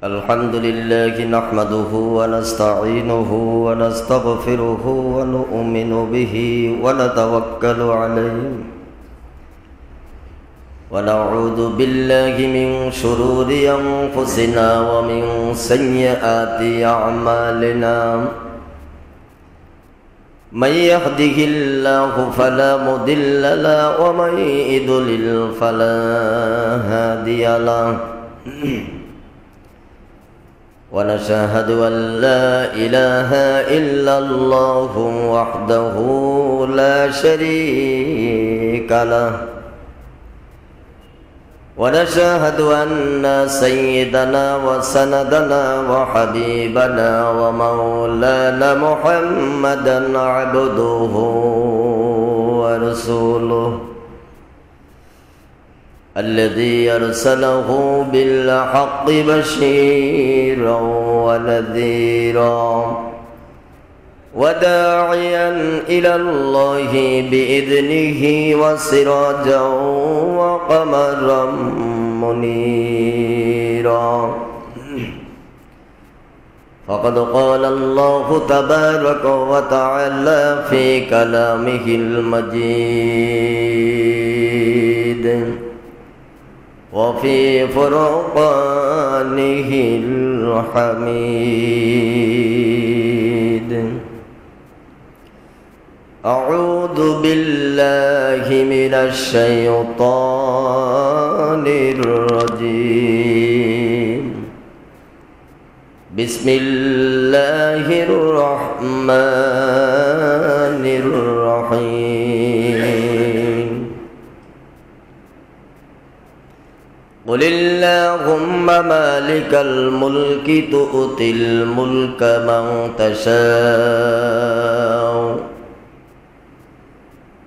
الحمد لله نحمده ونستعينه ونستغفره ونؤمن به ونتوكل عليه ونعوذ بالله من شرور أنفسنا ومن سيئات أعمالنا من يهده الله فلا مضل له ومن يضلل فلا هادي له ونشهد أن لا إله إلا الله وحده لا شريك له ونشهد أن سيدنا وسندنا وحبيبنا ومولانا محمدا عبده ورسوله الذي أرسله بالحق بشيرا ونذيرا وداعيا إلى الله بإذنه وسراجا وقمرا منيرا فقد قال الله تبارك وتعالى في كلامه المجيد وفي فرقانه الحميد أعوذ بالله من الشيطان الرجيم بسم الله الرحمن الرحيم قل اللهم مالك الملك تؤتي الملك من تشاء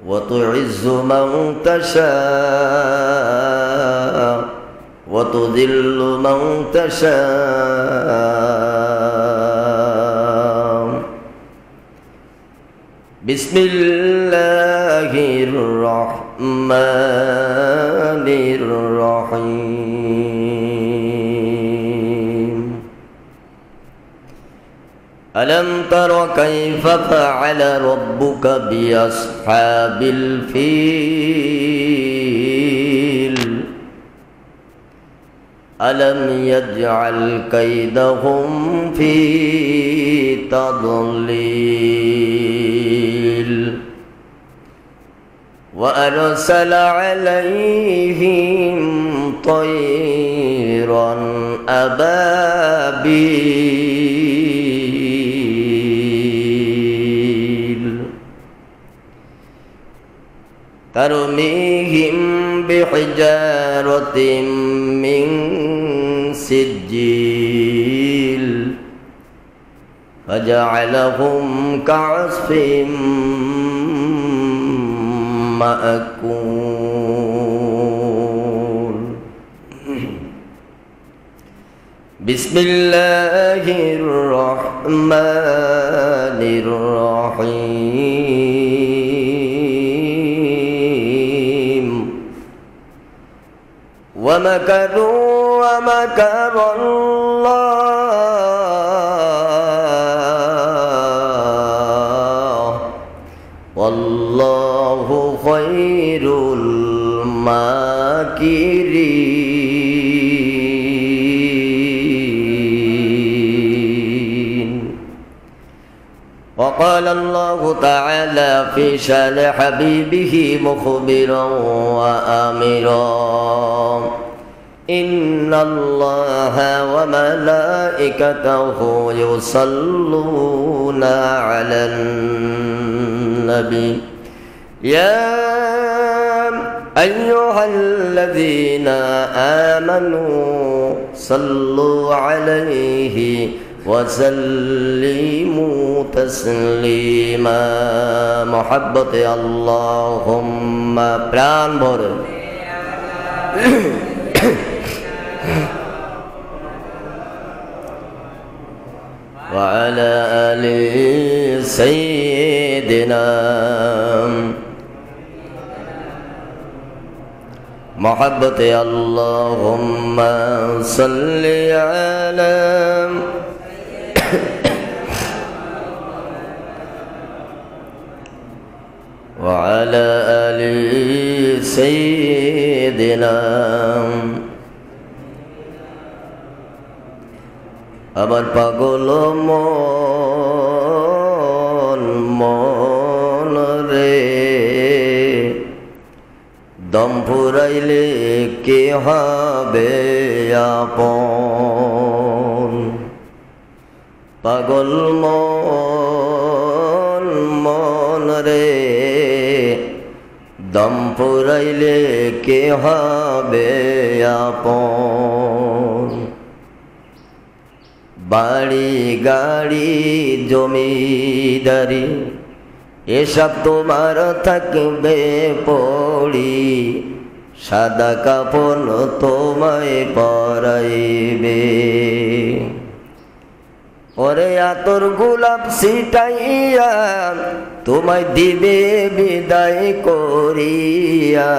وتعز من تشاء وتذل من تشاء بسم الله الرحمن الرحيم ألم تر كيف فعل ربك بأصحاب الفيل ألم يجعل كيدهم في تضليل وأرسل عليهم طيرا أبابيل ترميهم بحجارة من سجيل فجعلهم كعصف مأكول بسم الله الرحمن الرحيم ومكروا ومكر الله والله خير الماكرين وقال الله تعالى في شأن حبيبه مخبرا وآمرا إن الله وملائكته يصلون على النبي يا أيها الذين آمنوا صلوا عليه وسلموا تسليما محبة اللهم প্রাণ ভরে وعلى آل سيدنا محبت اللهم صل على وعلى آل سيدنا আমার পাগল মন রে দম ফুরাইলে কে হবে আপন পাগল মন রে দম ফুরাইলে কে হবে আপন বাড়ি গাড়ি জমিদারি এসব তোমার থাকবে পড়ি সাদা কাপন তোমায় পরাইবে ওরে আতর গোলাপ ছিটাইয়া তোমায় দিবে বিদায় করিয়া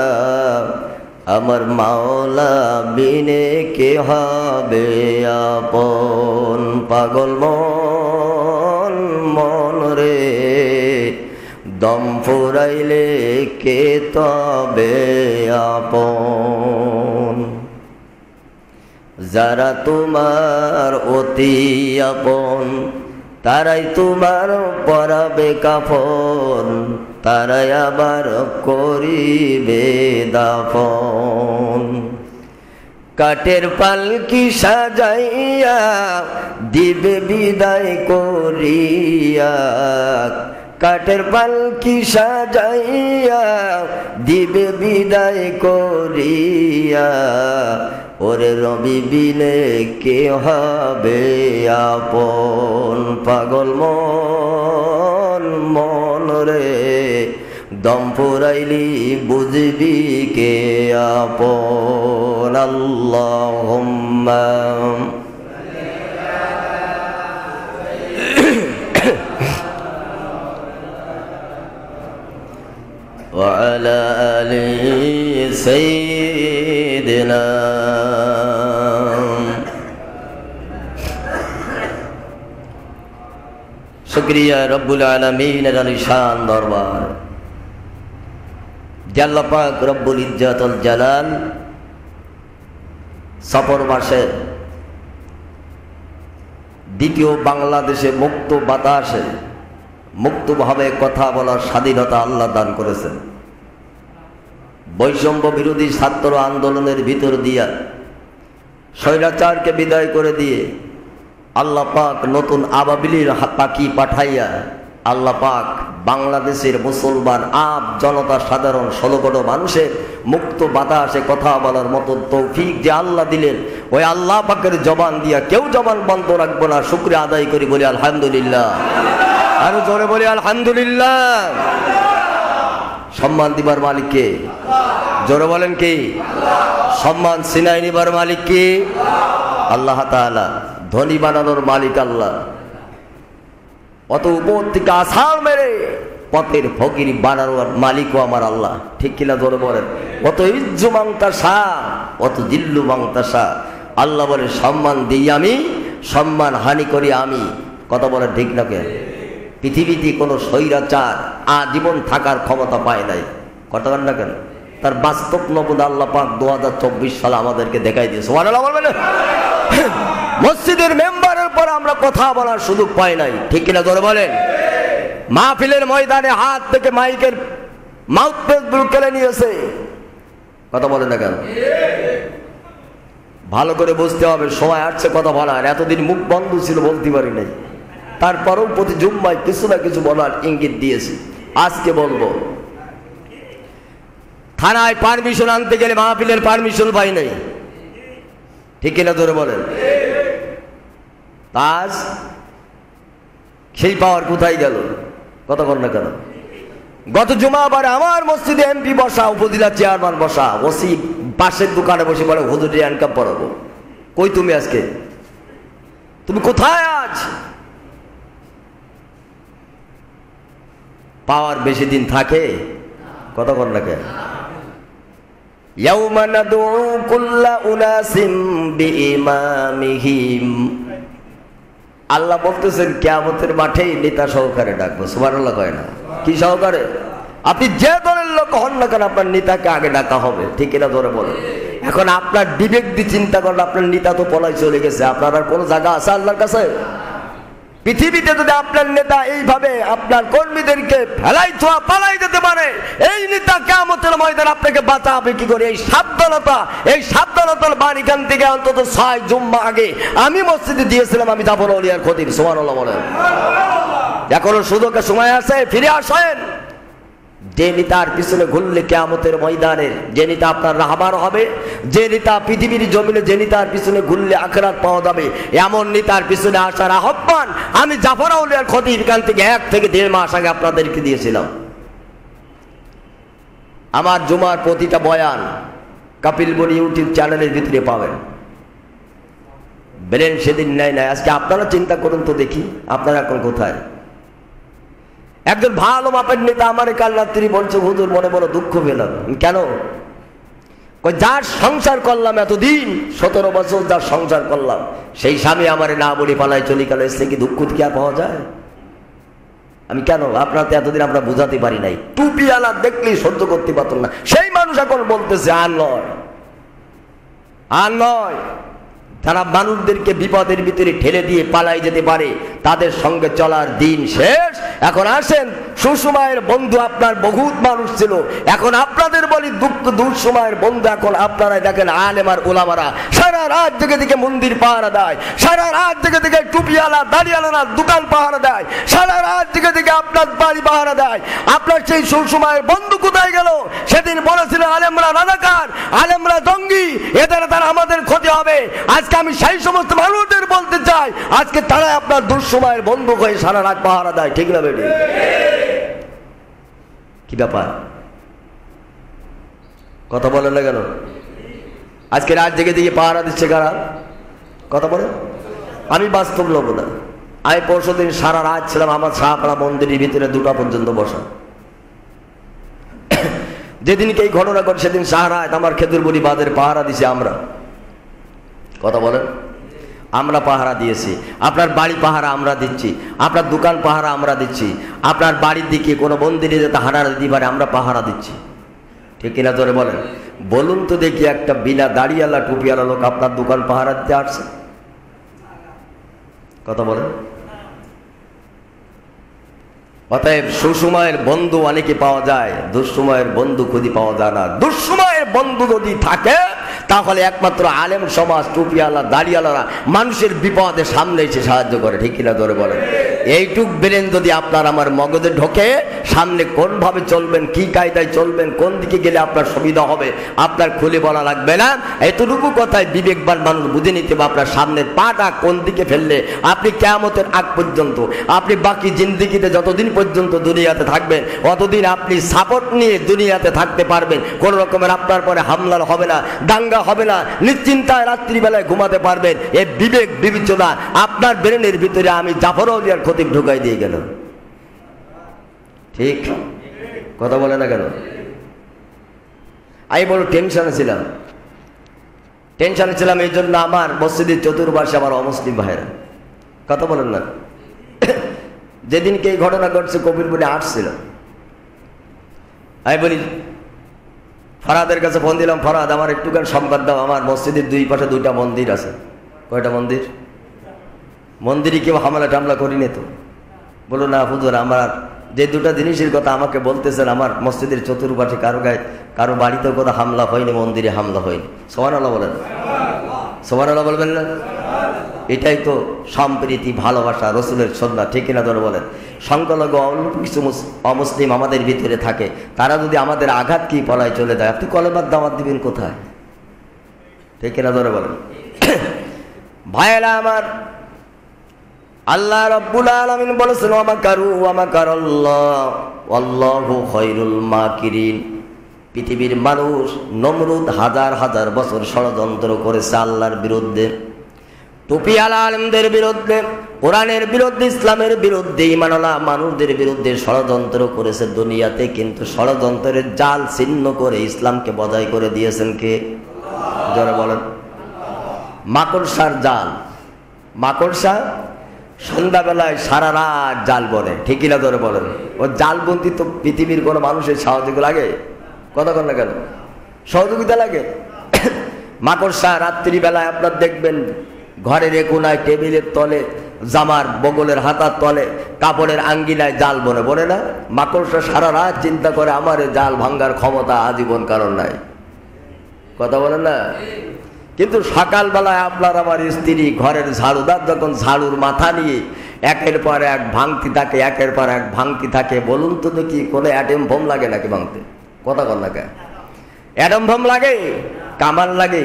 আমার মাওলা বিনে কে হবে আপন পাগল মন রে দম ফুরাইলে কে তবে আপন যারা তোমার অতি আপন তারাই তোমার পরাবে কাফন তারাই আবার করিবে দাফন কাঠের পালকি সাজাইয়া দিবে বিদায় করিয়া কাঠের পালকি সাজাইয়া দিবে বিদায় করিয়া ওরে রবি বিনে কে হবে আপন পাগল মন রে দম ফুরাইলি বুঝবি কে আপন আল্লাহুম্মা وعلى آل سيدنا शुक्रिया रब्बुल आलमीन आलिशान दरबार আল্লাহ পাক রব্বুল ইজ্জাতুল জালাল সফর মাসের দ্বিতীয় বাংলাদেশে মুক্ত বাতাসে মুক্তভাবে কথা বলার স্বাধীনতা আল্লাহ দান করেছেন। বৈষম্য বিরোধী ছাত্র আন্দোলনের ভিতর দিয়া স্বৈরাচারকে বিদায় করে দিয়ে আল্লাহ পাক নতুন আবাবিলির পাখি পাঠাইয়া আল্লাহ পাক বাংলাদেশের মুসলমান আপ জনতা সাধারণ 16 কোটি মানুষের মুক্ত বাতাসে কথা বলার মতো তৌফিক যে আল্লাহ দিলেন, ওই আল্লাহ পাকের জবান দিয়া কেউ জবান বন্ধ রাখবো না, শুকরিয়া আদায় করি, বলি আলহামদুলিল্লাহ। আরো জোরে বলি আলহামদুলিল্লাহ। সম্মান দিবার মালিক কে? জোরে বলেন কি? সম্মান ছিনাই নিবার মালিক কি? আল্লাহ তাআলা। ধনী বানানোর মালিক আল্লাহ। অত উপর থেকে আছাড় মেরে পথের ফকির বানানোর মালিকও আমার আল্লাহ। ঠিক কিনা জোরে বলেন? অত ইজ্জু মাংতাসা অত জিল্লু মাংতাসা। আল্লাহ বলে সম্মান দিই আমি, সম্মান হানি করি আমি। কথা বলেন ঠিক না? কে পৃথিবীতে কোনো স্বৈরাচার আজীবন থাকার ক্ষমতা পায় নাই। কথা বলেন না কেন? তার বাস্তব নমুনা আল্লাহ পাক 2024 সালে আমাদেরকে দেখাই দিয়েছে। সুবহানাল্লাহ বলবেন? মসজিদের মেম্বারের পর আমরা কথা বলার সুযোগ পাই নাই। ঠিক কিনা জোরে বলেন? মাহফিলের ময়দানে হাত থেকে মাইকের মাউথপিস গুলো কেড়ে নিয়েছে। কথা বলেন না কেন? ভালো করে বুঝতে হবে, সময় আসছে কথা বলার। এতদিন মুখ বন্ধ ছিল, বলতে পারি নাই। তারপরেও প্রতি জুম্মায় কিছু না কিছু বলার ইঙ্গিত দিয়েছি। আজকে বলবো, থানায় পারমিশন আনতে গেলে মাহফিলের পারমিশন পাই নাই। ঠিক কিনা জোরে বলেন? আজ সেই পাওয়ার কোথায় গেল? কথা বল না কেন? গত জুমাবার আমার মসজিদে এমপি বসা, উপজেলা চেয়ারম্যান বসা, ওসি পাশের দোকানে বসে বলে হুজুর হ্যান্ডকাপ পরাবো। কই তুমি আজকে? তুমি কোথায় আজ? পাওয়ার বেশি দিন থাকে? কথা বল না কেন? ইয়াউমা নাদউ কুল্লা উনাসিম বিইমামিহিম। আল্লাহ বলতেছেন কিয়ামতের মাঠে নেতা সহকারে ডাকবো। সুবহানাল্লাহ কয় না? কি সহকারে? আপনি যে দলের লোক হন না কেন আপনার নেতাকে আগে ডাকা হবে, ঠিক কিনা ধরে বলেন। এখন আপনার বিবেক দিয়ে চিন্তা করলে আপনার নেতা তো পলায় চলে গেছে, আপনার আর কোনো জায়গা আছে আল্লাহর কাছে? পৃথিবীতে যদি আপনার নেতা এইভাবে আপনার কর্মীদেরকে ফেলাই ছোঁয়া পালাই যেতে পারে, এই নেতা কিয়ামতের ময়দানে আপনাকে বাঁচাবে কি করে? এই সাবধানতার বাণীখান থেকে অন্তত 6 জুম্মা আগে আমি মসজিদে দিয়েছিলাম, আমি জাফর আউলিয়ার খতিব। সুবহানাল্লাহ বলেন। এখনো সুযোগের সময় আছে, ফিরে আসেন। যে নেতার পিছনে ঘুরলে কিয়ামতের ময়দানের যে নেতা আপনার রাহবার হবে, যে নেতা পৃথিবীর জমিনে যে নেতার পিছনে ঘুরলে আখিরাত পাওয়া যাবে, এমন নেতার পিছনে আসার আহ্বান আমি জাফর আউলিয়ার খতিব এখান থেকে 1 থেকে 1.5 মাস আগে আপনাদেরকে দিয়েছিলাম। আমার জুমার প্রতিটা বয়ান কাপিল বলি ইউটিউব চ্যানেলের ভিতরে পাবেন। ব্রেন সেদিন নেয় নাই, আজকে আপনারা চিন্তা করুন তো দেখি আপনারা এখন কোথায়? একজন ভালো মাপের নেতা আমার কাল রাত্রি বলছে, হুজুর মনে বড় দুঃখ পেলাম। কেন? যার সংসার করলাম এতদিন 17 বছর যার সংসার করলাম, সেই স্বামী আমারে না বলি পালায় চলে গেল, এসে কি দুঃখ কি আর পাওয়া যায়? আমি কেন আপনার তো এতদিন আমরা বুঝাতে পারি নাই, টুপিওয়ালা দেখলেই সহ্য করতে পারতাম না, সেই মানুষ এখন বলতেছে আর নয়, আর নয়। যারা মানুষদেরকে বিপদের ভিতরে ঠেলে দিয়ে পালাই যেতে পারে তাদের সঙ্গে চলার দিন শেষ। এখন আসেন, সুসময়ের বন্ধু আপনার বহুত মানুষ ছিল, এখন আপনাদের বলি দুঃখ দুঃসময়ের বন্ধু এখন আপনারাই দেখেন। আলেম আর ওলামারা সারা রাত জেগে দিকে মন্দির পাহারা দেয়, সারা রাত জেগে দিকে টুপিওয়ালা দাড়িওয়ালারা দোকান পাহারা দেয়, সারা রাত জেগে দিকে আপনার বাড়ি পাহারা দেয়। আপনার সেই সুসময়ের বন্ধু কোথায় গেল? সেদিন বলেছিল আলেমরা রাজাকার, আলেমরা জঙ্গি, এদের দ্বারা আমাদের ক্ষতি হবে। আজকে আমি সেই সমস্ত মানুষদের বলতে চাই, আজকে তারা আপনার দুঃসময়ের বন্ধু হয়ে সারা রাত পাহারা দেয়, ঠিক না বেটি? কি ব্যাপার? কথা বলেন না কেন? আজকে রাত জেগে দিকে পাহারা দিচ্ছে কারা? কথা বলেন। আমি বাস্তব লোক না, আমি পরশুদিন সারা রাত ছিলাম আমার শাহপাড়া মন্দিরের ভিতরে 2টা পর্যন্ত বসা। যেদিনকে এই ঘটনা ঘটে সেদিন সারা রাত আমার খেজুরবুড়ি বাঁধের পাহারা দিছি আমরা। কথা বলেন। আমরা পাহারা দিয়েছি, আপনার বাড়ি পাহারা আমরা দিচ্ছি, আপনার দোকান পাহারা আমরা দিচ্ছি, আপনার বাড়ির দিকে কোনো মন্দিরে যাতে হানা দিতে পারে আমরা পাহারা দিচ্ছি, ঠিক কিনা ধরে বলেন? বলুন তো দেখি, একটা বিনা দাড়িওয়ালা টুপিওয়ালা লোক আপনার দোকান পাহারা দিতে আসছে? কথা বলেন। অতএব সুসময়ের বন্ধু অনেকে পাওয়া যায়, দুঃসময়ের বন্ধু খুঁজে পাওয়া যায় না। দুঃসময়ের বন্ধু যদি থাকে তাহলে একমাত্র আলেম সমাজ, টুপিওয়ালা দাড়িওয়ালারা মানুষের বিপদে সামনে এসে সাহায্য করে, ঠিক কিনা ধরে বলেন? এইটুক ব্রেন যদি আপনার আমার মগজে ঢোকে, সামনে কোনভাবে চলবেন, কি কায়দায় চলবেন, কোন দিকে গেলে আপনার সুবিধা হবে আপনার খুলে বলা লাগবে না। এতটুকু কথায় বিবেকবান মানুষ বুঝে নিতে হবে আপনার সামনের পাটা কোন দিকে ফেললে আপনি কিয়ামতের আগ পর্যন্ত, আপনি বাকি জিন্দেগিতে যতদিন পর্যন্ত দুনিয়াতে থাকবেন অতদিন আপনি সাপোর্ট নিয়ে দুনিয়াতে থাকতে পারবেন। কোন রকমের আপনার পরে হামলা হবে না, দাঙ্গা হবে না, নিশ্চিন্তায় রাত্রিবেলায় ঘুমাতে পারবেন। এই বিবেক বিবেচনা আপনার ব্রেনের ভিতরে আমি জাফর আউলিয়ার খতিব ঢুকাই দিয়ে গেল, ঠিক? কথা বলে না কেন? আমি বড় টেনশনে ছিলাম এই জন্য আমার মসজিদের চতুর্পাশে আমার অমুসলিম ভাইরা, কথা বলেন না। যেদিনকে এই ঘটনা ঘটছে কবির বলে আসছিল, আমি বলি ফরহাদের কাছে ফোন দিলাম, ফরহাদ আমার একটুখানি সংবাদ দাও, আমার মসজিদের 2 পাশে 2টা মন্দির আছে। কয়টা মন্দির? মন্দিরে কেউ হামলা টামলা করিনি তো? বলো না হুজুর, আমার যে 2টা জিনিসের কথা আমাকে বলতেছেন, আমার মসজিদের চতুর্পাশে কারো গায়ে কারো বাড়িতেও কোনো হামলা হয়নি, মন্দিরে হামলা হয়নি। সুবহানাল্লাহ বলেন, সুবহানাল্লাহ বলবেন না? এটাই তো সম্প্রীতি, ভালোবাসা, রসুলের সুন্নাহ, ঠিক কিনা ধরে বলেন? সংখ্যালঘু অল্প কিছু অমুসলিম আমাদের ভিতরে থাকে, তারা যদি আমাদের আঘাত কি পলায় চলে যায়, আপনি কলেমার দাওয়াত দিবেন কোথায়? ঠিক কিনা ধরে বলেন? ভাইয়েরা আমার, আল্লাহ রাব্বুল আলামিন বলেছেন ওয়া মাকারু ওয়া মাকারাল্লাহ ওয়াল্লাহু খায়রুল মাকিরিন। পৃথিবীর মানুষ নমরুদ হাজার হাজার বছর ষড়যন্ত্র করেছে আল্লাহর বিরুদ্ধে, টুপিওয়ালা আলেমদের বিরুদ্ধে, কোরআনের বিরুদ্ধে, ইসলামের বিরুদ্ধে, ঈমানওয়ালা মানুষদের বিরুদ্ধে ষড়যন্ত্র করেছে দুনিয়াতে, কিন্তু ষড়যন্ত্রের জাল ছিন্ন করে ইসলামকে বজায় করে দিয়েছেন কে? যারা বলেন মাকড়সার জাল। মাকড়সা সন্ধ্যাবেলায় সারা রাত জাল বনে, ঠিক কিনা ধরে বলেন? ও জাল বন্দি তো পৃথিবীর কোনো মানুষের সহযোগিতা লাগে? কতক্ষণ না কেন সহযোগিতা লাগে? মাকড়সা রাত্রিবেলায় আপনার দেখবেন ঘরের কোনায়, টেবিলের তলে, জামার বগলের হাতার তলে, কাপড়ের আঙ্গিনায় জাল বনে, বনে না? মাকড়সা সারা রাত চিন্তা করে আমার জাল ভাঙ্গার ক্ষমতা আজীবন কারণ নাই। কথা বলেন না? কিন্তু সকালবেলায় আপনার আমার স্ত্রী ঘরের ঝাড়ুদার যখন ঝাড়ুর মাথা নিয়ে একের পর এক ভাঙতি থাকে, একের পর এক ভাঙতি থাকে, বলুন তো দেখি কোনো অ্যাটম বোম লাগে নাকি ভাঙতে? কথা কন না কেন? অ্যাটম বোম লাগে, কামান লাগে,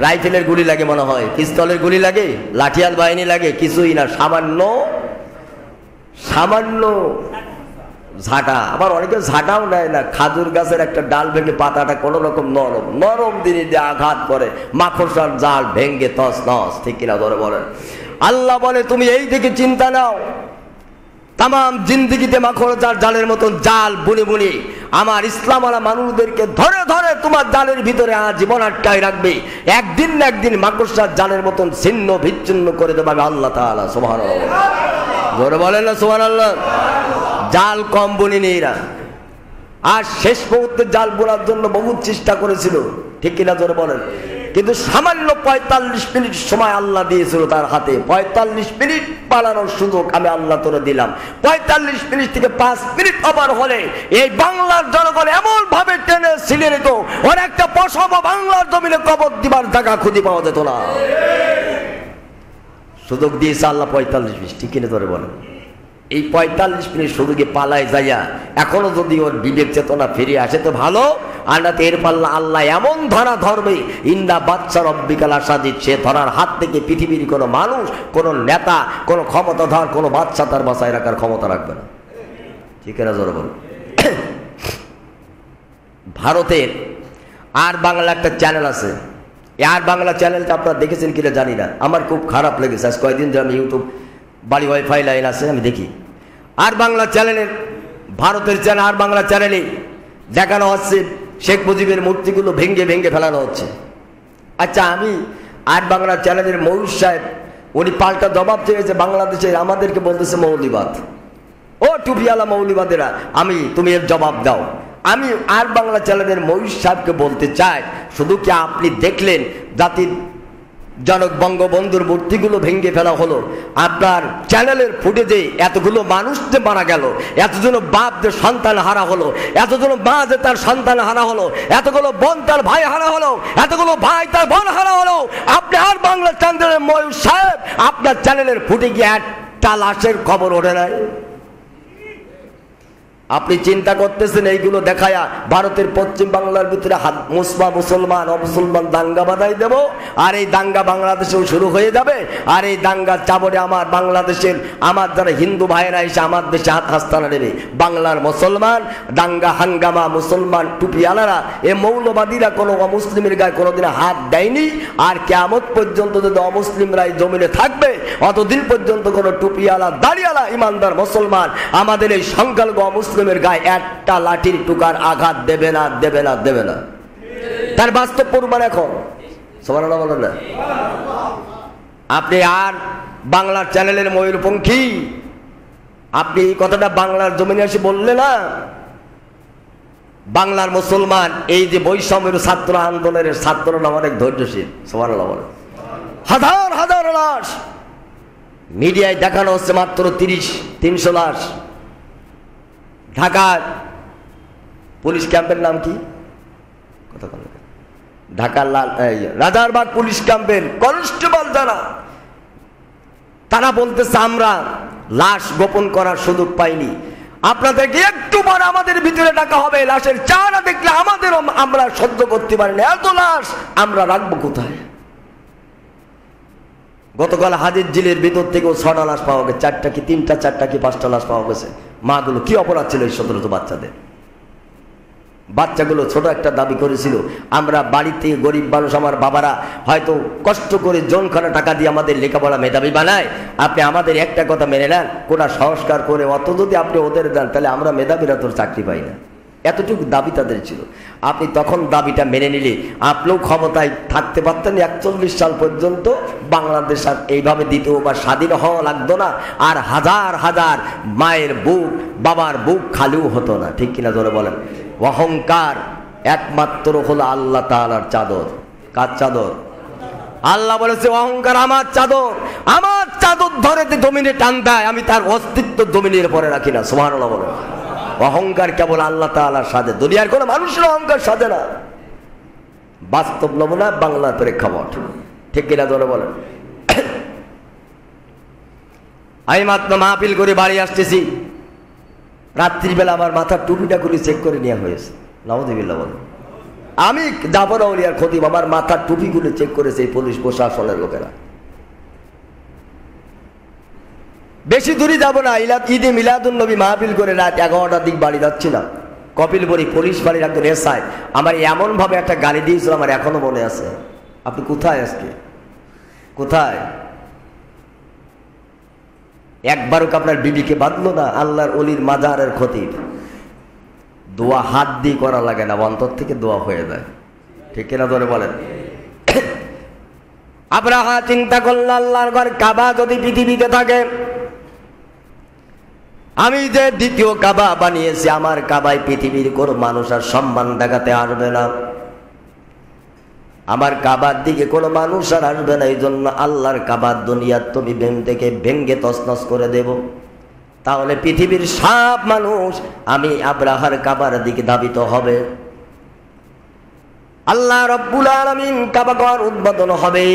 রাইফেলের গুলি লাগে, মনে হয় পিস্তলের গুলি লাগে, লাঠিয়াল বাহিনী লাগে, কিছুই না, সামান্য সামান্য ঝাঁটা। আবার অনেকে ঝাঁটাও নেয় না, খাজুর গাছের একটা ডাল ভেঙে পাতাটা কোনো রকম নরম নরম দিনে দিয়ে আঘাত করে মাকড়সার জাল ভেঙ্গে তস নস, ঠিক কিনা ধরে বলেন? আল্লাহ বলে তুমি এই দিকে চিন্তা নাও, তাম জিন্দিগিতে মাকড়সার জালের মতন জাল বুনে বুনে আমার ইসলামওয়ালা মানুষদেরকে ধরে ধরে তোমার জালের ভিতরে আজীবন আটকায় রাখবে। একদিন না একদিন মাকড়সার জালের মতন ছিন্ন বিচ্ছিন্ন করে দেবে আল্লাহ তাআলা। সুবহানাল্লাহ, ধরে বলেন না সুবহানাল্লাহ? জাল কম বুনিনি এরা, আর শেষ মুহূর্তে জাল বোনার জন্য বহু চেষ্টা করেছিল, ঠিক কিনা ধরে বলেন? কিন্তু সামান্য ৪৫ মিনিট সময় আল্লাহ দিয়েছিল তার হাতে। ৪৫ মিনিট পালানোর সুযোগ আমি আল্লাহ তোরে দিলাম। ৪৫ মিনিট থেকে ৫ মিনিট ওভার হলে এই বাংলার জনগণ এমন ভাবে টেনে ছিলে নিত, ওর একটা পশম বাংলার জমিনে কবর দিবার জায়গা খুঁজে পাওয়া যেত না। সুযোগ দিয়েছে আল্লাহ ৪৫ মিনিট, ঠিক কিনা ধরে বলেন? এই ৪৫ মিনিট সুযোগে পালায় যাইয়া এখনো যদি ওর বিবেক চেতনা ফিরে আসে তো ভালো, আর না এর পাল্লা আল্লাহ এমন ধরা ধরবে, ইন্দা বাচ্চা রব্বিকাল আসাদিদ, সে ধরার হাত থেকে পৃথিবীর কোনো মানুষ, কোনো নেতা, কোনো ক্ষমতাধর, কোনো বাচ্চা তার বাঁচায় রাখার ক্ষমতা রাখবে না, ঠিক না জোরে বলুন? ভারতের আর বাংলা একটা চ্যানেল আছে, আর বাংলা চ্যানেলটা আপনারা দেখেছেন কিনা জানি না, আমার খুব খারাপ লেগেছে। আজ কয়েকদিন যে আমি ইউটিউব, বাড়ি ওয়াইফাই লাইন আছে, আমি দেখি আর বাংলা চ্যানেলের, ভারতের চ্যানেল আর বাংলা চ্যানেলে দেখানো হচ্ছে শেখ মুজিবের মূর্তিগুলো ভেঙ্গে ভেঙ্গে ফেলানো হচ্ছে। আচ্ছা, আমি আর বাংলা চ্যানেলের ময়ূর সাহেব, উনি পাল্টা জবাব চেয়েছে বাংলাদেশের, আমাদেরকে বলতেছে মৌলিবাদ। ও টুপিওয়ালা মৌলিবাদেরা, তুমি এর জবাব দাও। আমি আর বাংলা চ্যানেলের ময়ূর সাহেবকে বলতে চাই, শুধু কি আপনি দেখলেন জাতির জনক বঙ্গবন্ধুর মূর্তিগুলো ভেঙ্গে ফেলা হলো, আপনার চ্যানেলের ফুটেজে এতগুলো মানুষ যে মারা গেল, এতজন বাপ যে সন্তান হারা হলো, এতজন মা যে তার সন্তান হারা হলো, এতগুলো বোন তার ভাই হারা হলো, এতগুলো ভাই তার বোন হারা হলো, আপনি আর বাংলা চ্যানেলের ময়ূর সাহেব আপনার চ্যানেলের ফুটে গিয়ে একটা লাশের খবর ওঠে নাই? আপনি চিন্তা করতেছেন এইগুলো দেখায়া ভারতের পশ্চিম বাংলার ভিতরে মুসলমান অমুসলমান দাঙ্গা বাঁধাই দেব, আর এই দাঙ্গা বাংলাদেশেও শুরু হয়ে যাবে, আর এই দাঙ্গার চাবরে আমার বাংলাদেশের আমার যারা হিন্দু ভাইয়েরা এসে আমার দেশে হাত হাস্তানা নেবে। বাংলার মুসলমান দাঙ্গা হাঙ্গামা, মুসলমান টুপিওয়ালারা, এ মৌলবাদীরা কোনো অমুসলিমের গায়ে কোনোদিন হাত দেয়নি, আর কিয়ামত পর্যন্ত যদি অমুসলিমরাই জমিনে থাকবে, অতদিন পর্যন্ত কোনো টুপিওয়ালা দাড়িওয়ালা ইমানদার মুসলমান আমাদের এই সংখ্যালঘু অমুসলিম গায়ে একটা লাঠির টুকার আঘাত দেবে না, দেবে না, দেবে না। তার বাস্তব প্রমাণ এখন। সুবহানাল্লাহ বলেন না? আপনি আর বাংলার চ্যানেলের ময়ূরপঙ্খী, আপনি এই কথাটা বাংলার জমিনে এসে বললে না? বাংলার মুসলমান এই যে বৈষম্যের ছাত্র আন্দোলনের ছাত্ররা অনেক ধৈর্যশীল। সুবহানাল্লাহ বলেন। হাজার হাজার লাশ মিডিয়ায় দেখানো হচ্ছে, মাত্র ৩০-৩০০ লাশ। ঢাকার পুলিশ ক্যাম্পের নাম কি? ঢাকার রাজারবাগ পুলিশ ক্যাম্পের কনস্টেবল যারা, তারা বলতেছে আমরা লাশ গোপন করার সুযোগ পাইনি, আপনাদেরকে একটু পর আমাদের ভিতরে ডাকা হবে, লাশের চেহারা দেখলে আমাদেরও আমরা সহ্য করতে পারি না, এত লাশ আমরা রাখবো কোথায়? গতকাল হাজির জিলের ভিতর থেকেও ৬টা লাশ পাওয়া গেছে, 4টা কি 3টা 4টা কি 5টা লাশ পাওয়া গেছে। মাগুলো কি অপরাধ ছিল এই 17 বাচ্চাদের? বাচ্চাগুলো ছোট একটা দাবি করেছিল, আমরা বাড়িতে গরিব মানুষ, আমার বাবারা হয়তো কষ্ট করে জনখানা টাকা দিয়ে আমাদের লেখাপড়া মেধাবী বানায়, আপনি আমাদের একটা কথা মেনে নেন, কোটা সংস্কার করে অত যদি আপনি ওদের দেন তাহলে আমরা মেধাবীরা তোর চাকরি পাই না। এতটুকু দাবি তাদের ছিল। আপনি তখন দাবিটা মেনে নিলে আপনিও ক্ষমতায় থাকতে পারতেন। 41 সাল পর্যন্ত বাংলাদেশ আর এইভাবে দ্বিতীয়বার স্বাধীন হওয়া লাগতো না, আর হাজার হাজার মায়ের বুক বাবার বুক খালিও হতো না। ঠিক কিনা জোরে বলেন? অহংকার একমাত্র হলো আল্লাহ তাআলার চাদর। কার চাদর? আল্লাহ বলেছে অহংকার আমার চাদর, আমার চাদর ধরে জমিনে টান দেয়, আমি তার অস্তিত্ব জমিনের পরে রাখি না। সুবহানাল্লাহ বলেন। অহংকার কেবল আল্লাহ তাআলার সাজে, দুনিয়ার কোনো মানুষের অহংকার সাজে না। বাস্তব নমুনা বাংলার প্রেক্ষাপট। ঠিক কিনা জোরে বলেন? আমি মাত্র মাহফিল করে বাড়ি আসতেছি, রাত্রিবেলা আমার মাথার টুপিটা করে চেক করে নেওয়া হয়েছে। নাউযুবিল্লাহ বলেন। আমি জাফর আউলিয়ার খতিব, আমার মাথার টুপিগুলো চেক করেছে এই পুলিশ প্রশাসনের লোকেরা। বেশি দূরে যাব না, ঈদে মিলাদুন নবী মাহফিল করে রাত 11টার দিক বাড়ি যাচ্ছিলাম, কপিলবরী পুলিশ বাড়ির একজন এসআই আমার এমন ভাবে একটা গালি দিয়েছিল, আমার এখনো মনে আছে। আপনি কোথায় আজকে? কোথায়? একবারও আপনার বিবিকে বাঁধলো না? আল্লাহর ওলির মাজারের খতিব, দোয়া হাত দিয়ে করা লাগে না, অন্তর থেকে দোয়া হয়ে যায়। ঠিক কিনা ধরে বলেন? আব্রাহা চিন্তা করল আল্লাহর ঘর কাবা যদি পৃথিবীতে থাকে, আমি যে দ্বিতীয় কাবা বানিয়েছি, আমার কাবায় পৃথিবীর কোনো মানুষ আর সম্মান দেখাতে আসবে না, আমার কাবার দিকে কোনো মানুষ আর আসবে না। এই জন্য আল্লাহর কাবার দুনিয়ার তুমি থেকে ভেঙ্গে তছনছ করে দেব। তাহলে পৃথিবীর সব মানুষ আমি আব্রাহার কাবার দিকে ধাবিত হবে। আল্লাহ রাব্বুল আলামিন কাবা ঘর উদ্বোধন হবে।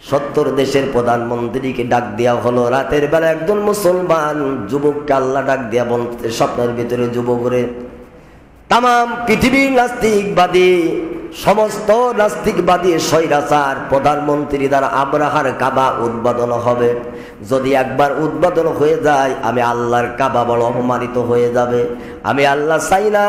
70 দেশের প্রধানমন্ত্রীকে ডাক দেওয়া হলো। রাতের বেলা একজন মুসলমান যুবককে আল্লাহ ডাক দেয়া বলতে, স্বপ্নের ভিতরে যুবক রে, তাম পৃথিবীর নাস্তিকবাদী, সমস্ত নাস্তিকবাদী স্বৈরাচার প্রধানমন্ত্রী দ্বারা আব্রাহার কাবা উদ্বোধন হবে। যদি একবার উদ্বোধন হয়ে যায়, আমি আল্লাহর কাবা বড় অপমানিত হয়ে যাবে। আমি আল্লাহ চাই না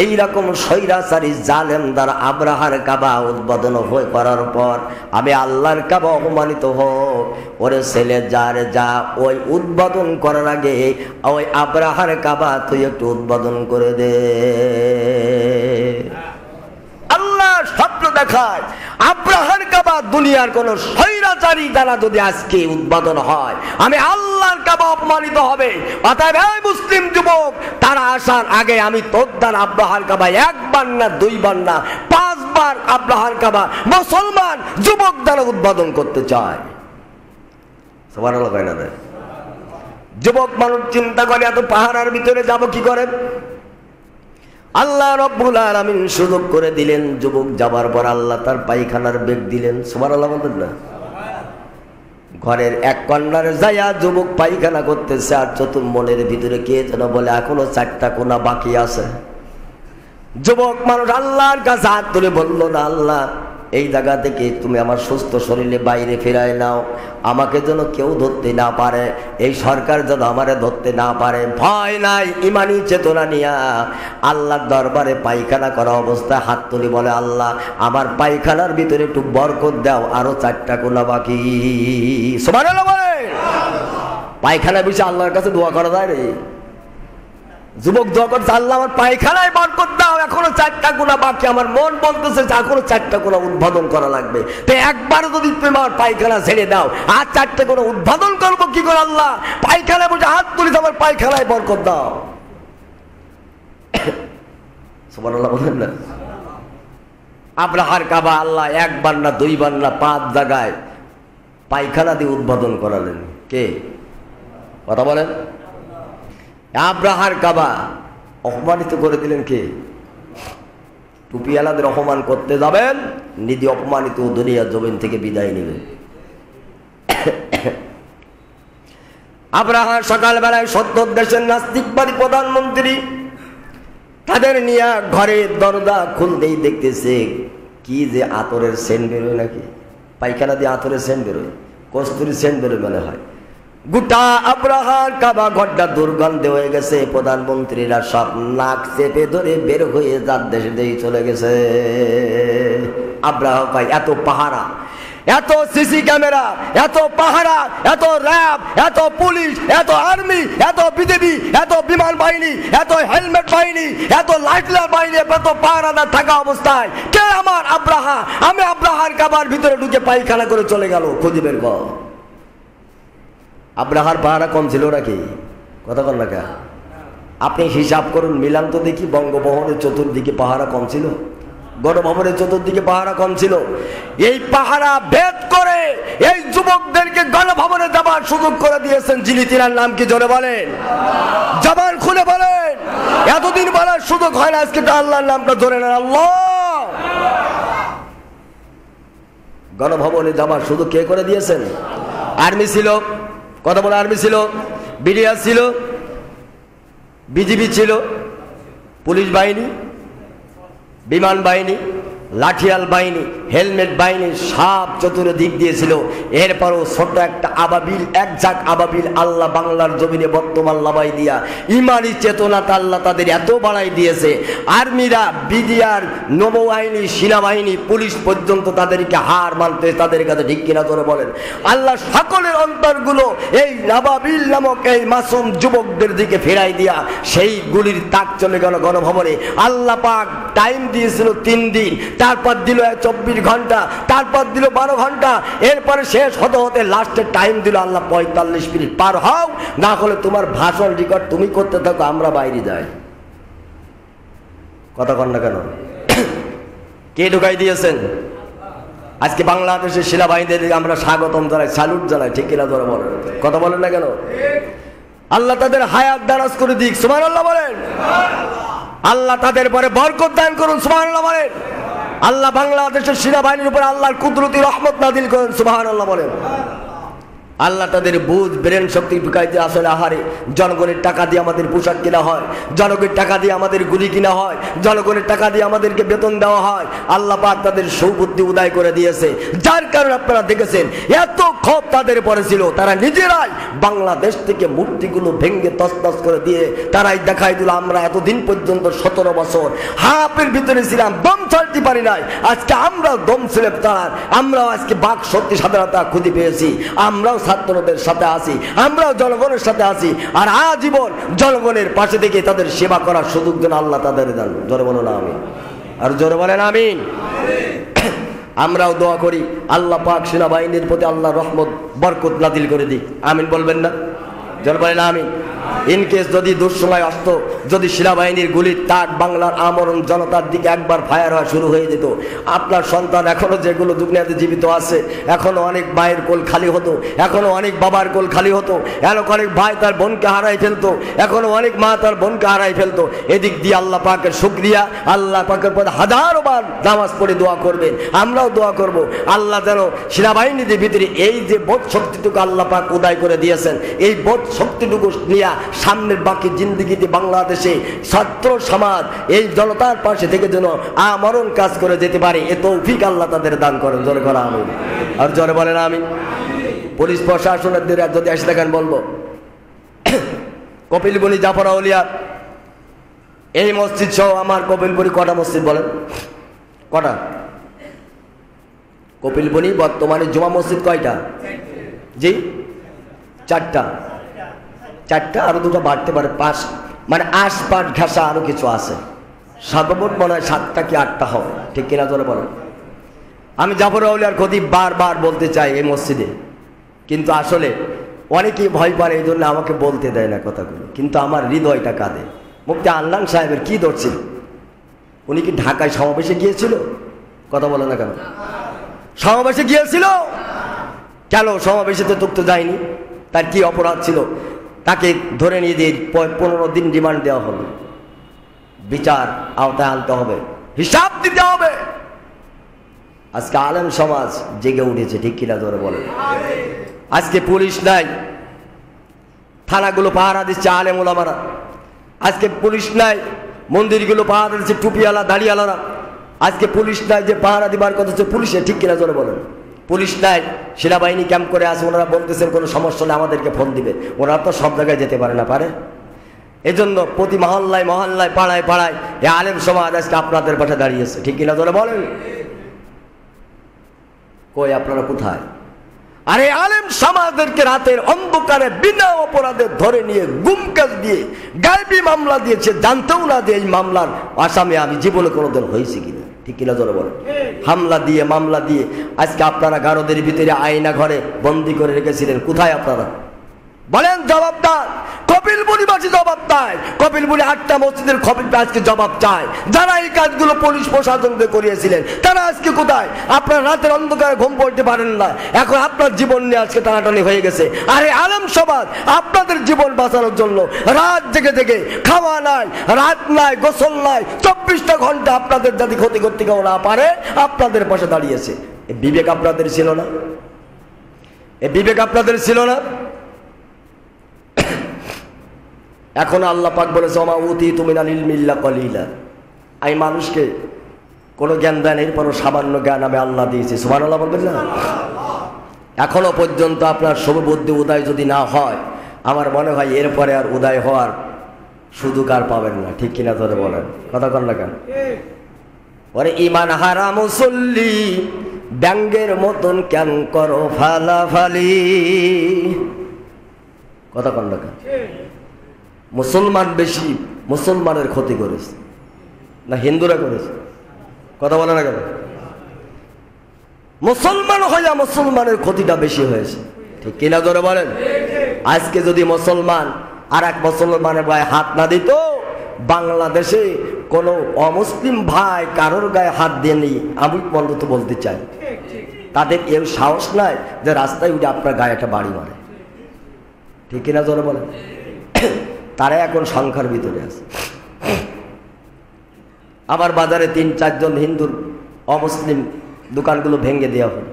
এইরকম স্বৈরাচারী জালেম দ্বারা আব্রাহার কাবা উদ্বোধন হয়ে করার পর আমি আল্লাহর কাবা অপমানিত হোক। ওরে ছেলে, যার যা ওই উদ্বোধন করার আগে ওই আব্রাহার কাবা তুই একটু উদ্বোধন করে দে। স্বপ্ন দেখায় আব্রাহার কাবা দুনিয়ার কোন স্বৈরাচারী দ্বারা যদি আজকে উদ্বোধন হয়, আমি আল্লাহর কাবা অপমানিত হবে। অতএব এই মুসলিম যুবক, তারা আসার আগে আমি তোর দ্বারা আব্রাহার কাবা একবার না, দুইবার না, 5 বার আব্রাহার কাবা মুসলমান যুবক দ্বারা উদ্বোধন করতে চায়। সুবহানাল্লাহ। যুবক মানুষ চিন্তা করে এত পাহাড়ের ভিতরে যাব কি করে? আল্লাহ রাব্বুল আলামিন সুযোগ করে দিলেন। যুবক যাবার পর আল্লাহ তার পায়খানার বেগ দিলেন। সুবহানাল্লাহ বলেন না? ঘরের এক কর্নারে যাইয়া যুবক পায়খানা করতেছে, আর চতুর মনের ভিতরে কে যেন বলে এখনো 4টা কোনা বাকি আছে। যুবক মানুষ আল্লাহর কাছে হাত তুলে বলল, না আল্লাহ, এই জায়গা থেকে তুমি আমার সুস্থ শরীরে বাইরে ফিরাই নাও, আমাকে যেন কেউ ধরতে না পারে, এই সরকার যেন আমারে ধরতে না পারে। ভয় নাই, ইমানি চেতনা নিয়া আল্লাহর দরবারে পায়খানা করা অবস্থায় হাত তুলে বলে, আল্লাহ আমার পায়খানার ভিতরে একটু বরকত দাও, আরো 4টা কোনা বাকি। সুবহানাল্লাহ বলে। পায়খানা বিষয়ে আল্লাহর কাছে দোয়া করা যায় রে? যুবক দোয়া করছে, আল্লাহ আমার পায়খানায় বরকত দাও, এখনো 4টা কোনা বাকি। আমার মন বলতেছে এখনো 4টা কোনা উদ্বোধন করা লাগবে। তো একবার যদি তুমি আমার পায়খানা ছেড়ে দাও, আর 4টা কোনা উদ্বোধন করবো কি করে? আল্লাহ পায়খানায় বসে হাত তুলিস, আমার পায়খানায় বরকত দাও। সুবহানাল্লাহ বলেন না? আব্রাহার কাবা আল্লাহ একবার না, দুইবার না, 5 জায়গায় পায়খানা দিয়ে উদ্বোধন করালেন। কে? কথা বলেন। আব্রাহার কাবা অপমানিত করে দিলেন কে? টুপিওয়ালাদের অপমান করতে যাবেন, নিজে অপমানিত দুনিয়া জমিন থেকে বিদায় নেবেন। আব্রাহার সকালবেলায় 70 দেশের নাস্তিকবাদী প্রধানমন্ত্রী তাদের নিয়ে ঘরের দরজা খুলতেই দেখতেছে কি যে আতরের সেন্ট বেরোয়, নাকি পায়খানা দিয়ে আতরের সেন্ট বেরোয়, কস্তুরি সেন্ট বেরোয় মনে হয়। গোটা আব্রাহার কাবা ঘরটা দুর্গন্ধে হয়ে গেছে। প্রধানমন্ত্রীরা সব নাক চেপে ধরে বের হয়ে যার দেশে দেই চলে গেছে। আব্রাহা কয় এত পাহারা, এত সিসি ক্যামেরা, এত পাহারা, এত র্যাব, এত পুলিশ, এত আর্মি, এত বিজেপি, এত বিমান বাহিনী, এত হেলমেট বাহিনী, এত লাইটলার বাহিনী, এত পাহারাদার থাকা অবস্থায় কে আমার আব্রাহা, আমি আব্রাহার কাবার ভিতরে ঢুকে পায়খানা করে চলে গেল? খুঁজে বের কর। আব্রাহার পাহারা কম ছিল নাকি? কথা কন না কে? আপনি হিসাব করুন, মিলান তো দেখি। বঙ্গভবনের চতুর্দিকে পাহারা কম ছিল? গণভবনের চতুর্দিকে পাহারা কম ছিল? এই পাহারা ভেদ করে এই যুবকদেরকে গণভবনে যাবার সুযোগ করে দিয়েছেন যিনি, তিনার নাম কি জোরে বলেন? জবান খুলে বলেন। এতদিন বলার সুযোগ হয় না, আজকে তো আল্লাহর নামটা জোরে নেন, আল্লাহ। গণভবনে যাবার সুযোগ কে করে দিয়েছেন? আর্মি ছিল, কথা বলে, আর্মি ছিল, বিডিআর ছিল, বিজিবি ছিল, পুলিশ বাহিনী, বিমান বাহিনী, লাঠিয়াল বাহিনী, হেলমেট বাহিনী, সব চতুর্দিক দিয়েছিল। এরপরও ছোট একটা আবাবিল, এক ঝাঁক আবাবিল আল্লাহ বাংলার জমিনে বর্তমান লাভাই দিয়া ইমানি চেতনাটা আল্লাহ তাদের এত বাড়াই দিয়েছে। আর্মিরা, বিডিআর, নৌবাহিনী, সেনাবাহিনী, পুলিশ পর্যন্ত তাদেরকে হার মানতে, তাদের কাছে ঠিক কিনা করে বলেন। আল্লাহ সকলের অন্তরগুলো এই নাবাবিল নামক এই মাসুম যুবকদের দিকে ফেরাই দিয়া সেই গুলির তাক চলে গেল গণভবনে। আল্লাহ পাক টাইম দিয়েছিল 3 দিন, তারপর দিল 24 ঘন্টা, তারপর দিল 12 ঘন্টা, এরপরে শেষ হতে হতে লাস্টের টাইম দিল আল্লাহ 45 মিনিট। পার হও, না হলে তোমার ভাষণ রেকর্ড তুমি করতে থাকো, আমরা বাইরে যাই। কথা কন না কেন? কে ঢুকাই দিয়েছেন? আজকে বাংলাদেশের সেনাবাহিনীদের আমরা স্বাগতম জানাই, স্যালুট জানাই, ঠিক কিনা ধরে বলেন? কথা বলেন না কেন? আল্লাহ তাদের হায়াত দারাজ করে দিক, সুবহানাল্লাহ বলেন। আল্লাহ তাদের পরে বরকত দান করুন, সুবহানাল্লাহ বলেন। আল্লাহ বাংলাদেশের সেনাবাহিনীর উপর আল্লাহর কুদরতি রহমত নাযিল করেন, সুবহানাল্লাহ বলেন। আল্লাহ তাদের বুঝ ব্রেন শক্তি ঢুকাইতে আসলে আহারে জনগণের টাকা দিয়ে আমাদের পোশাক কেনা হয়, জনগণের টাকা দিয়ে আমাদের গুলি কিনা হয়, জনগণের টাকা দিয়ে আমাদেরকে বেতন দেওয়া হয়। আল্লাহ পাক তাদের সৌবুদ্ধি উদয় করে দিয়েছে, যার কারণে আপনারা দেখেছেন এত ক্ষোভ তাদের পরে ছিল, তারা নিজেরাই বাংলাদেশ থেকে মূর্তিগুলো ভেঙে তছনছ করে দিয়ে তারাই দেখাই দিল আমরা এতদিন পর্যন্ত 17 বছর হাফের ভিতরে ছিলাম, দম ছাড়তে পারি নাই। আজকে আমরাও দম ছেড়ে তার, আমরাও আজকে বাক শক্তি স্বাধীনতা খুঁজে পেয়েছি, আমরাও ছাত্রদের সাথে আছি, আমরাও জনগণের সাথে আছি। আর আজীবন জনগণের পাশে থেকে তাদের সেবা করার সুযোগ যেন আল্লাহ তাদের দেন। জোরে বলো না আমিন, আর জোরে বলেন আমিন। আমরাও দোয়া করি আল্লাহ পাক সেনাবাহিনীর প্রতি আল্লাহ রহমত বরকত নাযিল করে দিক, আমিন বলবেন না? জোরে বলেন আমিন। ইনকেস যদি দুঃসময় আসতো, যদি সেনাবাহিনীর গুলির তাক বাংলার আমরণ জনতার দিকে একবার ফায়ার হওয়া শুরু হয়ে যেত, আপনার সন্তান এখনো যেগুলো দুনিয়াতে জীবিত আছে, এখনো অনেক মায়ের কোল খালি হতো, এখনো অনেক বাবার কোল খালি হতো, এখনো অনেক ভাই তার বোনকে হারাই ফেলতো, এখনো অনেক মা তার বোনকে হারাই ফেলতো। এদিক দিয়ে আল্লাহ পাকের শুকরিয়া, আল্লাহ পাকের পথে হাজারো বার নামাজ পড়ে দোয়া করবেন, আমরাও দোয়া করব আল্লাহ যেন সেনাবাহিনীদের ভিতরে এই যে বোধ শক্তিটুকু আল্লাহ পাক উদয় করে দিয়েছেন, এই বোধ শক্তিটুকু নিয়ে সামনের বাকি জিন্দিগিতে বাংলাদেশে ছাত্র সমাজ এই জনতার পাশে থেকে যেন আমরণ কাজ করে যেতে পারে, এ তৌফিক আল্লাহ তাদের দান করেন। জোরে করা আমিন, আর জোরে বলেন আমিন। পুলিশ প্রশাসনের যদি এসে দেখেন বলবো, কপিলবনি জাফর আউলিয়া এই মসজিদ সহ আমার কপিলবনি কটা মসজিদ বলেন? কটা? কপিলবনি বর্তমানে জুমা মসজিদ কয়টা? জি 4টা, 4টা, আরো 2টা বাড়তে পারে, 5, মানে আশপাশ ঘাসা আরো কিছু আছে, সর্বমোট মনে হয় 7টা কি 8টা হবে, ঠিক কিনা জোরে বলেন। আমি জাফর আউলিয়ার খতিব বারবার বলতে চাই এই মসজিদে, কিন্তু আসলে অনেকেই ভয় পারে, এই জন্য আমাকে বলতে দেয় না কথাগুলো, কিন্তু আমার হৃদয়টা কাঁদে। মুফতি আল্লাহ সাহেবের কি ধরছিল? উনি কি ঢাকায় সমাবেশে গিয়েছিল? কথা বলে না কেন? সমাবেশে গিয়েছিল কেন? সমাবেশে তো যায়নি, তার কি অপরাধ ছিল? তাকে ধরে নিয়ে দিয়ে 15 দিন রিমান্ড দেওয়া হলো, বিচার আওতায় আনতে হবে, হিসাব দিতে হবে। আজকে আলেম সমাজ জেগে উঠেছে, ঠিক কিনা ধরে বলে। আজকে পুলিশ নাই, থানাগুলো পাহারা দিচ্ছে আলেম ওলামারা। আজকে পুলিশ নাই, মন্দিরগুলো পাহারা দিচ্ছে টুপিওয়ালা দাড়িওয়ালারা। আজকে পুলিশ নাই যে পাহারা দিবার কথা হচ্ছে পুলিশে, ঠিক কিনা ধরে বলেন। পুলিশ নাই, সেনাবাহিনী ক্যাম্প করে আছে, ওনারা বলতেছেন কোনো সমস্যা নেই আমাদেরকে ফোন দিবে। ওনারা তো সব জায়গায় যেতে পারে না, পারে? এজন্য প্রতি মহল্লায় মহল্লায় পাড়ায় পাড়ায় এই আলেম সমাজ আজকে আপনাদের পাশে দাঁড়িয়েছে, ঠিক কিনা তোরা বলেন? কই আপনারা কোথায়? আরে আলেম সমাজদেরকে রাতের অন্ধকারে বিনা অপরাধে ধরে নিয়ে গুমকাজ দিয়ে গায়েবী মামলা দিয়েছে, জানতেও না যে এই মামলার আসামি আমি জীবনে কোনোদিন হয়েছি কিনা, ঠিক কিনা তোরা বলেন? হামলা দিয়ে মামলা দিয়ে আজকে আপনারা গারদের ভিতরে আয়না ঘরে বন্দি করে রেখেছিলেন, কোথায় আপনারা বলেন? জবাবদার কপিলমুড়িবাসী জবাব দেয়। কপিলমুড়ি 8টা মসজিদের খবির আজকে জবাব চায়। যারা এই কাজগুলো পুলিশ প্রশাসনকে করিয়েছিলেন তারা আজকে কোথায়? আপনার রাতের অন্ধকারে ঘুম পড়তে পারেন না, এখন আপনার জীবন নিয়ে আজকে টানাটানি হয়ে গেছে। আরে আলেম সমাজ আপনাদের জীবন বাঁচানোর জন্য রাত জেগে জেগে, খাওয়া নাই, রাত নাই, গোসল নাই, 24টা ঘন্টা আপনাদের যাতে ক্ষতি করতে কেউ না পারে আপনাদের পাশে দাঁড়িয়েছে। এই বিবেক আপনাদের ছিল না? এই বিবেক আপনাদের ছিল না? এখন আল্লাহ পাক বলেছে ওমা উতিতু মিনাল ইলমি ইল্লা কলিলা, আমি মানুষকে কোনো জ্ঞান দেন এরপরও সামান্য জ্ঞান আমি আল্লাহ দিয়েছি। সুবহানাল্লাহ বলবেন না? এখনো পর্যন্ত আপনার শুভবুদ্ধি উদয় যদি না হয়, আমার মনে হয় এরপরে আর উদয় হওয়ার সুযোগ আর পাবেন না, ঠিক কিনা ধরে বলেন? কথা কন না কেন? ওরে ইমান হারা মুসল্লি ব্যাঙ্গের মতন কেন করো ফালাফালি, কথা কন না কেন? মুসলমান বেশি মুসলমানের ক্ষতি করেছে না হিন্দুরা করেছে? কথা বলে না কেন? মুসলমান হইয়া মুসলমানের ক্ষতিটা বেশি হয়েছে, ঠিক কিনা ধরে বলেন? আজকে যদি মুসলমান আর এক মুসলমানের গায়ে হাত না দিত, বাংলাদেশে কোনো অমুসলিম ভাই কারোর গায়ে হাত দেয়নি আমি বন্ধুত্ব বলতে চাই। তাদের এর সাহস নাই যে রাস্তায় উঠে আপনার গায়ে একটা বাড়ি মারে, ঠিক কিনা ধরে বলেন? তারা এখন সংখ্যার ভিতরে আছে। আবার বাজারে 3-4 জন হিন্দুর অমুসলিম দোকানগুলো ভেঙে দেওয়া হলো।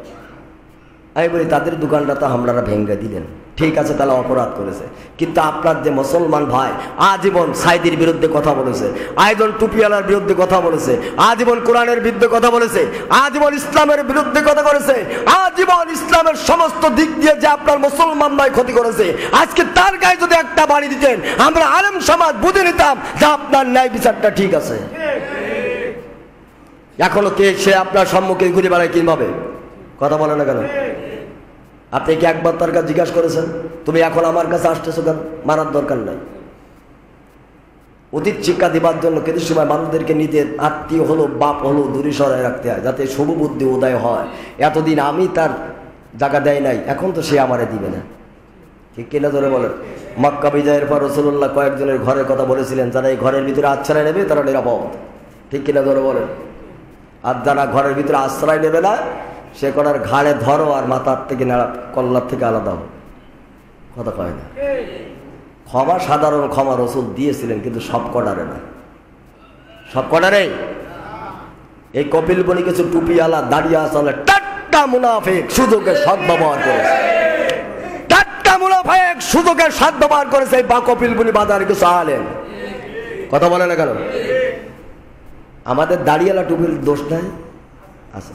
আমি বলি তাদের দোকানটা তো আপনারা ভেঙে দিলেন, ঠিক আছে, তাহলে অপরাধ করেছে। কিন্তু আপনার যে মুসলমান ভাই আজীবন সাইদির বিরুদ্ধে কথা বলেছে, আজীবন টুপিওয়ালার বিরুদ্ধে কথা বলেছে, আজীবন কোরআনের বিরুদ্ধে কথা বলেছে, আজীবন ইসলামের বিরুদ্ধে কথা করেছে, আজীবন ইসলামের সমস্ত দিক দিয়ে যে আপনার মুসলমান ভাই ক্ষতি করেছে, আজকে তার গায়ে যদি একটা বাড়ি দিতেন আমরা আলেম সমাজ বুঝে নিতাম যে আপনার ন্যায় বিচারটা ঠিক আছে। এখনো কে সে আপনার সম্মুখে ঘুরে বেড়ায় কিভাবে? কথা বলে না কেন? আপনি কি একবার তার কাছে জিজ্ঞাসা করেছেন তুমি এখন আমার কাছে আসতেছো কেন? মারার দরকার নাই। অতীত শিক্ষা দেবার জন্য কিছু সময় মানুষদেরকে নিতে আত্মীয় হলো বাপ হলো দূরে সরায় রাখতে হয় যাতে শুভ বুদ্ধি উদয় হয়। এতদিন আমি তার জায়গা দেয় নাই, এখন তো সে আমারে দিবে না, ঠিক কিনা ধরে বলেন? মক্কা বিজয়ের পর রাসূলুল্লাহ কয়েকজনের ঘরের কথা বলেছিলেন, যারা এই ঘরের ভিতরে আশ্রয় নেবে তারা নিরাপদ, ঠিক কিনা ধরে বলেন? আর যারা ঘরের ভিতরে আশ্রয় নেবে না সে করার ঘাড়ে ধরো আর মাথার থেকে কল্লার থেকে আলাদা হোক, কথা কয় না। ক্ষমা সাধারণ ক্ষমা রাসূল দিয়েছিলেন, কিন্তু সব কটারে না, সব কটারে। এই কপিল বনি কিছু টুপিওয়ালা দাঁড়িয়ে আসলে টাটকা মুনাফিক সুযোগের সদ্ব্যবহার করেছে, টাটকা মুনাফিক সুযোগের সদ্ব্যবহার করেছে এই বা কপিল বনি বাজারে কিছু আলেন, কথা বলে না কেন? আমাদের দাঁড়িয়েলা টুপির দোষ নাই আছে?